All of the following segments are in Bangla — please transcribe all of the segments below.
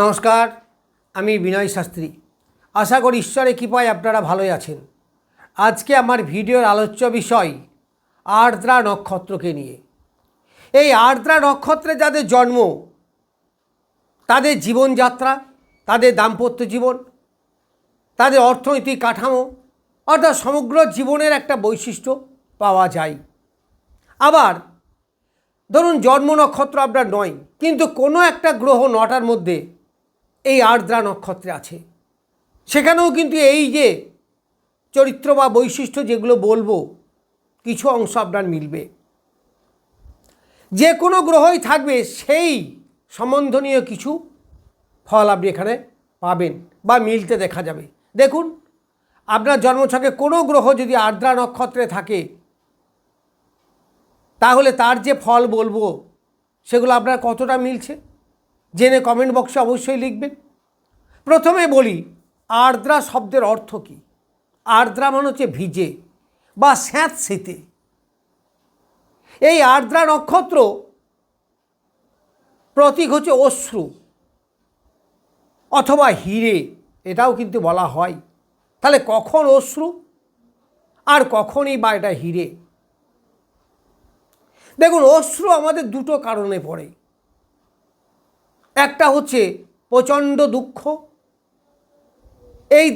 নমস্কার, আমি বিনয় শাস্ত্রী। আশা করি ঈশ্বরের কৃপায় আপনারা ভালোই আছেন। আজকে আমার ভিডিওর আলোচ্য বিষয় আর্দ্রা নক্ষত্রকে নিয়ে। এই আর্দ্রা নক্ষত্রে যাদের জন্ম, তাদের জীবনযাত্রা, তাদের দাম্পত্য জীবন, তাদের অর্থনৈতিক কাঠামো অর্থাৎ সমগ্র জীবনের একটা বৈশিষ্ট্য পাওয়া যায়। আবার ধরুন জন্ম নক্ষত্র আপনার নয়, কিন্তু কোনো একটা গ্রহ 9টার মধ্যে এই আর্দ্রা নক্ষত্রে আছে, সেখানেও কিন্তু এই যে চরিত্র বা বৈশিষ্ট্য যেগুলো বলবো কিছু অংশ আপনার মিলবে। যে কোনো গ্রহই থাকবে সেই সম্বন্ধনীয় কিছু ফল আপনি এখানে পাবেন বা মিলতে দেখা যাবে। দেখুন, আপনার জন্মছকে কোনো গ্রহ যদি আর্দ্রা নক্ষত্রে থাকে, তাহলে তার যে ফল বলবো সেগুলো আপনার কতটা মিলছে জেনে কমেন্ট বক্সে অবশ্যই লিখবেন। প্রথমে বলি আর্দ্রা শব্দের অর্থ কী। আর্দ্রা মানে হচ্ছে ভিজে বা স্যাঁতসেঁতে। এই আর্দ্রা নক্ষত্র প্রতীক হচ্ছে অশ্রু অথবা হিরে, এটাও কিন্তু বলা হয়। তাহলে কখন অশ্রু আর কখনই বা এটা হিরে? দেখুন, অশ্রু আমাদের দুটো কারণে পড়ে। একটা হচ্ছে প্রচণ্ড দুঃখ। এই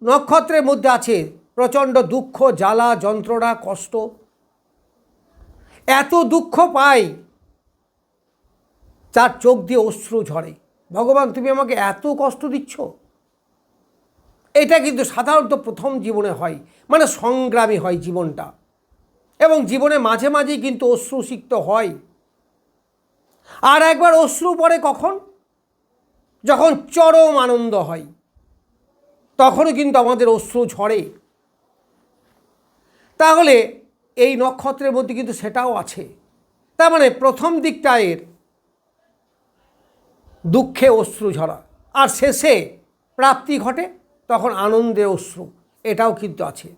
নক্ষত্রের মধ্যে আছে প্রচণ্ড দুঃখ, জ্বালা, যন্ত্রণা, কষ্ট। এত দুঃখ পাই তার চোখ দিয়ে অশ্রু ঝরে। ভগবান, তুমি আমাকে এত কষ্ট দিচ্ছ। এটা কিন্তু সাধারণত প্রথম জীবনে হয়, মানে সংগ্রামী হয় জীবনটা, এবং জীবনে মাঝে মাঝেই কিন্তু অশ্রুসিক্ত হয়। আর একবার অশ্রু পড়ে কখন? যখন চরম আনন্দ হয়, তখনও কিন্তু আমাদের অশ্রু ঝরে। তাহলে এই নক্ষত্রের মধ্যে কিন্তু সেটাও আছে। তার মানে প্রথম দিকটা এর দুঃখে অশ্রু ঝরা, আর শেষে প্রাপ্তি ঘটে তখন আনন্দে অশ্রু, এটাও কিন্তু আছে।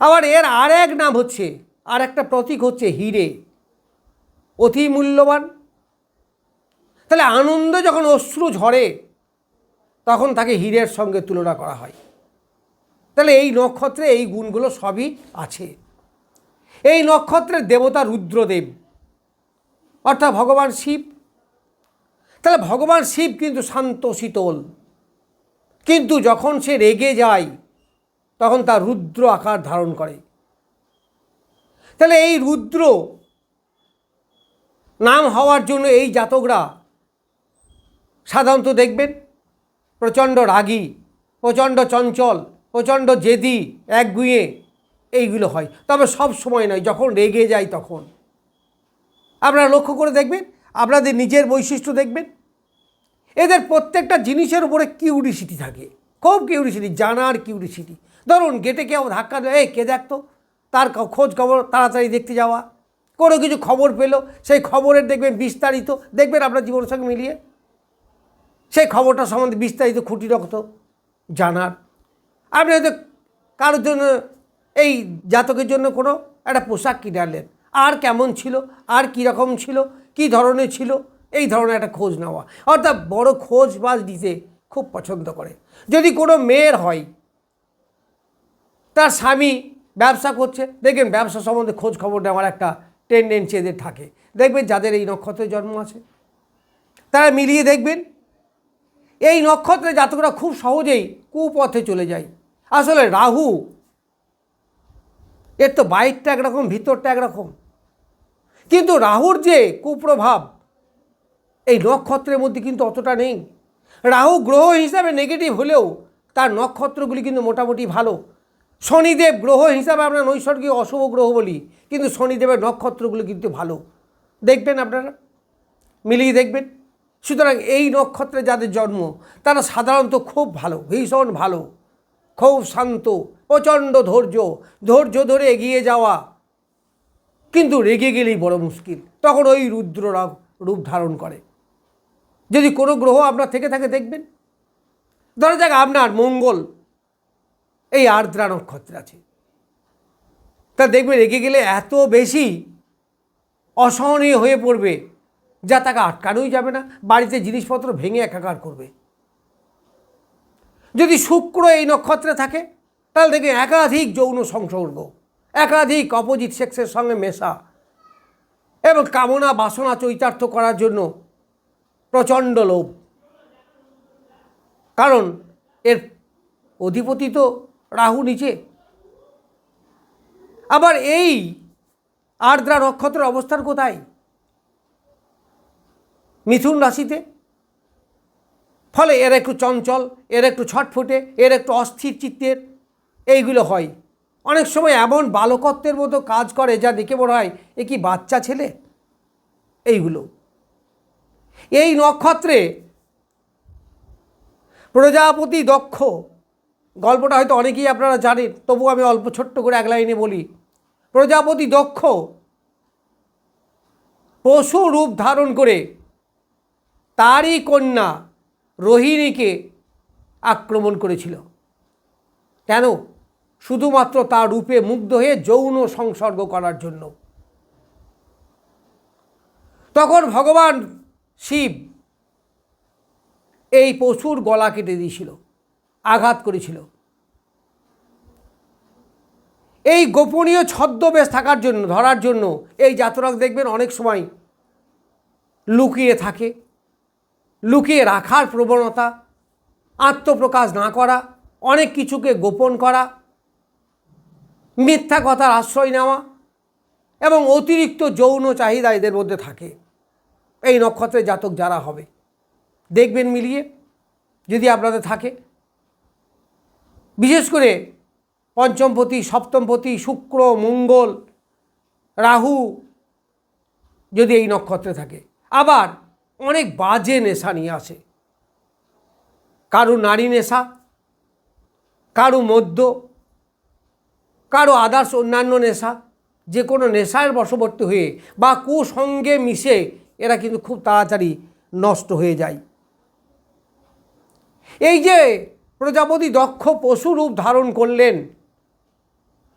আবার এর আর এক নাম হচ্ছে, আর একটা প্রতীক হচ্ছে হিরে, অতি মূল্যবান। তাহলে আনন্দ যখন অশ্রু ঝরে তখন তাকে হীরের সঙ্গে তুলনা করা হয়। তাহলে এই নক্ষত্রে এই গুণগুলো সবই আছে। এই নক্ষত্রের দেবতা রুদ্রদেব অর্থাৎ ভগবান শিব। তাহলে ভগবান শিব কিন্তু শান্ত শীতল, কিন্তু যখন সে রেগে যায় তখন তার রুদ্র আকার ধারণ করে। তাহলে এই রুদ্র নাম হওয়ার জন্য এই জাতকরা সাধারণত দেখবেন প্রচণ্ড রাগী, প্রচণ্ড চঞ্চল, প্রচণ্ড জেদি, একগুঁয়ে, এইগুলো হয়। তবে সব সময় নয়, যখন রেগে যায় তখন। আপনারা লক্ষ্য করে দেখবেন, আপনাদের নিজের বৈশিষ্ট্য দেখবেন, এদের প্রত্যেকটা জিনিসের উপরে কিউরিসিটি থাকে, খুব কিউরিসিটি, জানার কিউরিসিটি। ধরুন গেটে কেউ ধাক্কা দেয়, এই কে দেখতো, তার খোঁজ খবর তাড়াতাড়ি দেখতে যাওয়া। কোনো কিছু খবর পেলো, সেই খবরের দেখবেন বিস্তারিত, দেখবেন আপনার জীবনের সঙ্গে মিলিয়ে সেই খবরটা সম্বন্ধে বিস্তারিত খুঁটি রক্ত জানার। আপনি হয়তো কারোর জন্য, এই জাতকের জন্য কোনো একটা পোশাক কিনে আনলেন, আর কেমন ছিল, আর কী রকম ছিল, কী ধরনের ছিল, এই ধরনের একটা খোঁজ নেওয়া, অর্থাৎ বড় খোঁজ বাজ দিতে খুব পছন্দ করে। যদি কোনো মেয়ের হয়, তার স্বামী ব্যবসা করছে, দেখবেন ব্যবসা সম্বন্ধে খোঁজ খবর নেওয়ার একটা টেন্ডেন্সি এদের থাকে। দেখবেন যাদের এই নক্ষত্রে জন্ম আছে তারা মিলিয়ে দেখবেন এই নক্ষত্রে জাতকরা খুব সহজেই কুপথে চলে যায়। আসলে রাহু, এর তো বাইরটা একরকম, ভিতরটা একরকম, কিন্তু রাহুর যে কুপ্রভাব এই নক্ষত্রের মধ্যে কিন্তু অতটা নেই। রাহু গ্রহ হিসাবে নেগেটিভ হলেও তার নক্ষত্রগুলি কিন্তু মোটামুটি ভালো। শনিদেব গ্রহ হিসাবে আমরা নৈসর্গিক অশুভ গ্রহ বলি, কিন্তু শনিদেবের নক্ষত্রগুলো কিন্তু ভালো। দেখবেন আপনারা মিলিয়ে দেখবেন। সুতরাং এই নক্ষত্রে যাদের জন্ম তারা সাধারণত খুব ভালো, ভীষণ ভালো, খুব শান্ত, প্রচণ্ড ধৈর্য ধরে এগিয়ে যাওয়া, কিন্তু রেগে গেলেই বড় মুশকিল, তখন ওই রুদ্র রূপ ধারণ করে। যদি কোনো গ্রহ আপনার থেকে থাকে দেখবেন, ধরা যাক আপনার মঙ্গল এই আর্দ্রা নক্ষত্রে আছে, তা দেখবে রেগে গেলে এত বেশি অসহনীয় হয়ে পড়বে যা তাকে আটকানোই যাবে না, বাড়িতে জিনিসপত্র ভেঙে একাকার করবে। যদি শুক্র এই নক্ষত্রে থাকে তাহলে দেখবেন একাধিক যৌন সংসর্গ, একাধিক অপোজিট সেক্সের সঙ্গে মেশা এবং কামনা বাসনা চরিতার্থ করার জন্য প্রচণ্ড লোভ। কারণ এর অধিপতি তো রাহু নিচে। আবার এই আর্দ্রা নক্ষত্রের অবস্থান কোথায়? মিথুন রাশিতে। ফলে এর একটু চঞ্চল, এর একটু ছটফটে, এর একটু অস্থির চিত্তের এইগুলো হয়। অনেক সময় এমন বালকত্বের মতো কাজ করে যা দেখে মনে হয় এ কি বাচ্চা ছেলে। এইগুলো এই নক্ষত্রে প্রজাপতি দক্ষ, গল্পটা হয়তো অনেকেই আপনারা জানেন, তবু আমি অল্প ছোট্ট করে এক লাইনে বলি। প্রজাপতি দক্ষ পশু রূপ ধারণ করে তারই কন্যা রোহিণীকে আক্রমণ করেছিল। কেন? শুধুমাত্র তার রূপে মুগ্ধ হয়ে যৌন সংসর্গ করার জন্য। তখন ভগবান শিব এই পশুর গলা কেটে দিয়েছিল, আঘাত করেছিল। এই গোপনীয় ছদ্মবেশ থাকার জন্য, ধরার জন্য এই জাতক দেখবেন অনেক সময় লুকিয়ে থাকে, লুকিয়ে রাখার প্রবণতা, আত্মপ্রকাশ না করা, অনেক কিছুকে গোপন করা, মিথ্যা কথার আশ্রয় নেওয়া এবং অতিরিক্ত যৌন চাহিদা এদের মধ্যে থাকে। এই নক্ষত্রের জাতক যারা হবে দেখবেন মিলিয়ে যদি আপনাদের থাকে, বিশেষ করে পঞ্চমপতি, সপ্তমপতি, শুক্র, মঙ্গল, রাহু যদি এই নক্ষত্রে থাকে। আবার অনেক বাজে নেশা নিয়ে আসে, কারো নারী নেশা, কারো মদ্য, কারো আদার্স অন্যান্য নেশা, যে কোনো নেশার বশবর্তী হয়ে বা কুসঙ্গে মিশে এরা কিন্তু খুব তাড়াতাড়ি নষ্ট হয়ে যায়। এই যে প্রজাপতি দক্ষ পশু রূপ ধারণ করলেন,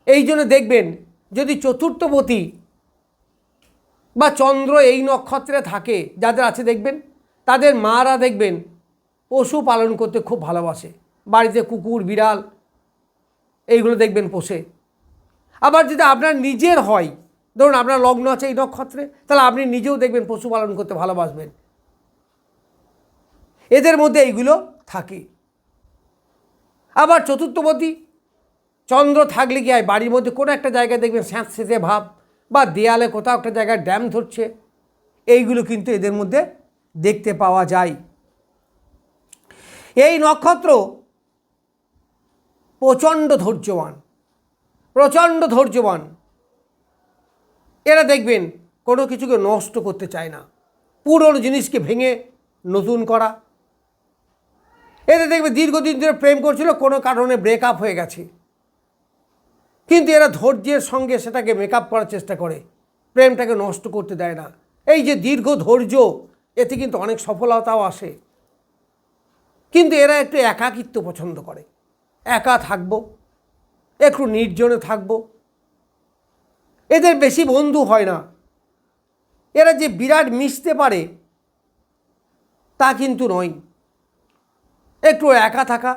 এই জন্য দেখবেন যদি চতুর্থপতি বা চন্দ্র এই নক্ষত্রে থাকে, যাদের আছে দেখবেন তাদের মারা দেখবেন পশু পালন করতে খুব ভালোবাসে। বাড়িতে কুকুর, বিড়াল এইগুলো দেখবেন পোষে। আবার যদি আপনার নিজের হয়, ধরুন আপনার লগ্ন আছে এই নক্ষত্রে, তাহলে আপনি নিজেও দেখবেন পশু পালন করতে ভালোবাসবেন। এদের মধ্যে এইগুলো থাকে। আবার চতুর্থপতি চন্দ্র থাকলে কি হয়, বাড়ির মধ্যে কোনো একটা জায়গায় দেখবেন স্যাঁতস্যাঁতে ভাব বা দেয়ালে কোথাও একটা জায়গায় ড্যাম ধরছে, এইগুলো কিন্তু এদের মধ্যে দেখতে পাওয়া যায়। এই নক্ষত্র প্রচণ্ড ধৈর্যবান, প্রচণ্ড ধৈর্যবান। এরা দেখবেন কোনো কিছুকে নষ্ট করতে চায় না, পুরনো জিনিসকে ভেঙে নতুন করা। এদের দেখবে দীর্ঘদিন ধরে প্রেম করছিল, কোনো কারণে ব্রেকআপ হয়ে গেছে, কিন্তু এরা ধৈর্যের সঙ্গে সেটাকে মেকআপ করার চেষ্টা করে, প্রেমটাকে নষ্ট করতে দেয় না। এই যে দীর্ঘ ধৈর্য, এতে কিন্তু অনেক সফলতাও আসে। কিন্তু এরা একটু একাকিত্ব পছন্দ করে, একা থাকবো, একটু নির্জনে থাকবো। এদের বেশি বন্ধু হয় না। এরা যে বিরাট মিশতে পারে তা কিন্তু নয়। একটু একা থাকা,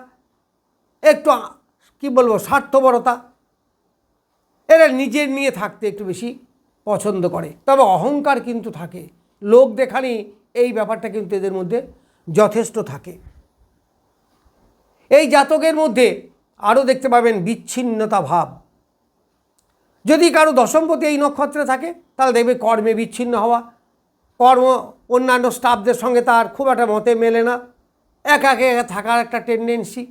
একটু কি বলবো স্বার্থপরতা, এরা নিজের নিয়ে থাকতে একটু বেশি পছন্দ করে। তবে অহংকার কিন্তু থাকে, লোক দেখানি এই ব্যাপারটা কিন্তু এদের মধ্যে যথেষ্ট থাকে। এই জাতকের মধ্যে আরও দেখতে পাবেন বিচ্ছিন্নতা ভাব। যদি কারো দশমপতি এই নক্ষত্রে থাকে তাহলে দেখবে কর্মে বিচ্ছিন্ন হওয়া, কর্ম অন্যান্য স্টাফদের সঙ্গে তার খুব একটা মতে মেলে না, একা একা থাকার একটা টেন্ডেন্সি।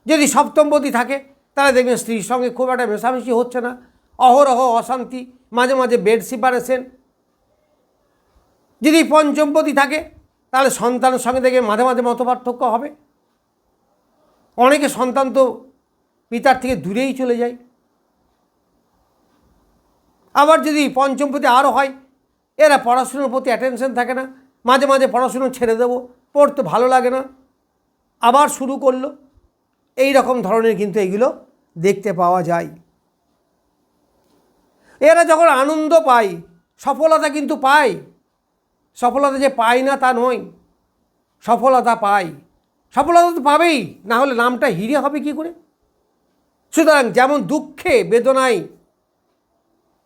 যদি সপ্তমপতি থাকে তাহলে দেখবেন স্ত্রীর সঙ্গে খুব একটা মেশামেশি হচ্ছে না, অহরহ অশান্তি, মাঝে মাঝে বেড সিপারেশন। যদি পঞ্চমপতি থাকে তাহলে সন্তানের সঙ্গে দেখবে মাঝে মাঝে মতপার্থক্য হবে। অনেকে সন্তান তো পিতার থেকে দূরেই চলে যায়। আবার যদি পঞ্চমপতি আরও হয়, এরা পড়াশুনোর প্রতি অ্যাটেনশন থাকে না, মাঝে মাঝে পড়াশুনো ছেড়ে দেবো, পড়তে ভালো লাগে না, আবার শুরু করলো, এই রকম ধরনের কিন্তু এইগুলো দেখতে পাওয়া যায়। এরা যখন আনন্দ পায়, সফলতা কিন্তু পায়, সফলতা যে পায় না তা নয়, সফলতা পায়। সফলতা তো পাবেই, না হলে নামটা হিরে হবে কি করে? সুতরাং যেমন দুঃখে বেদনায়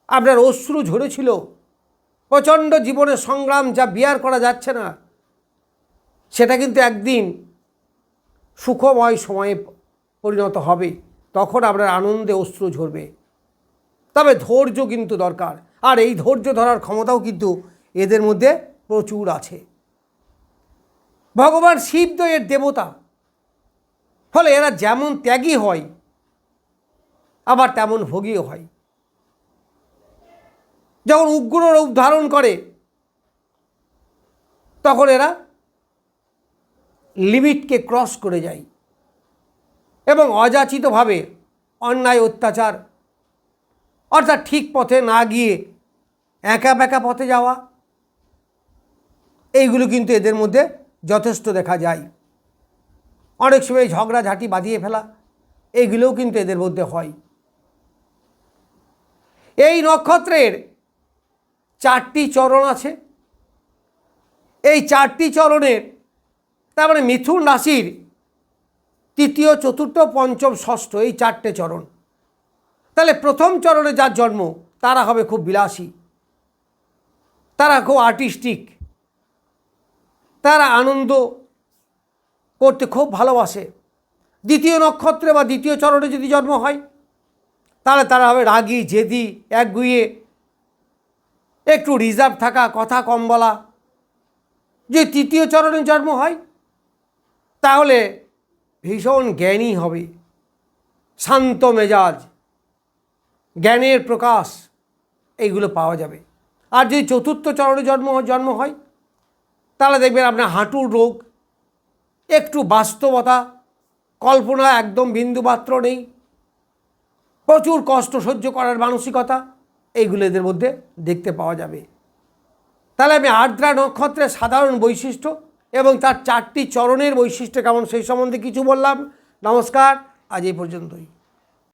আপনার অশ্রু ঝরেছিল, প্রচণ্ড জীবনের সংগ্রাম যা বিয়ার করা যাচ্ছে না, সেটা কিন্তু একদিন সুখময় সময়ে পরিণত হবে, তখন আপনার আনন্দে অশ্রু ঝরবে। তবে ধৈর্য কিন্তু দরকার, আর এই ধৈর্য ধরার ক্ষমতাও কিন্তু এদের মধ্যে প্রচুর আছে। ভগবান শিব তো এর দেবতা, ফলে এরা যেমন ত্যাগী হয় আবার তেমন ভোগীও হয়। যখন উগ্র রূপ ধারণ করে তখন এরা লিমিটকে ক্রস করে যায় এবং অযাচিতভাবে অন্যায় অত্যাচার, অর্থাৎ ঠিক পথে না গিয়ে একা বেঁকা পথে যাওয়া, এইগুলো কিন্তু এদের মধ্যে যথেষ্ট দেখা যায়। অনেক সময় ঝগড়াঝাঁটি বাঁধিয়ে ফেলা, এইগুলোও কিন্তু এদের মধ্যে হয়। এই নক্ষত্রের 4টি চরণ আছে। এই 4টি চরণের, তার মানে মিথুন রাশির 3য়, 4র্থ, 5ম, 6ষ্ঠ, এই 4টে চরণ। তাহলে প্রথম চরণে যার জন্ম তারা হবে খুব বিলাসী, তারা খুব আর্টিস্টিক, তারা আনন্দ করতে খুব ভালোবাসে। দ্বিতীয় নক্ষত্রে বা দ্বিতীয় চরণে যদি জন্ম হয় তাহলে তারা হবে রাগী, জেদি, একগুঁয়ে, একটু রিজার্ভ থাকা, কথা কম বলা। যে তৃতীয় চরণে জন্ম হয় তাহলে ভীষণ জ্ঞানী হবে, শান্ত মেজাজ, জ্ঞানের প্রকাশ, এইগুলো পাওয়া যাবে। আর যদি চতুর্থ চরণে জন্ম হয় তাহলে দেখবেন আপনার হাঁটুর রোগ, একটু বাস্তবতা, কল্পনা একদম বিন্দুমাত্র নেই, প্রচুর কষ্ট সহ্য করার মানসিকতা, এইগুলো এদের মধ্যে দেখতে পাওয়া যাবে। তাহলে আমি আর্দ্রা নক্ষত্রের সাধারণ বৈশিষ্ট্য এবং তার 4টি চরণের বৈশিষ্ট্য কেমন সেই সম্বন্ধে কিছু বললাম। নমস্কার, আজ এই পর্যন্তই।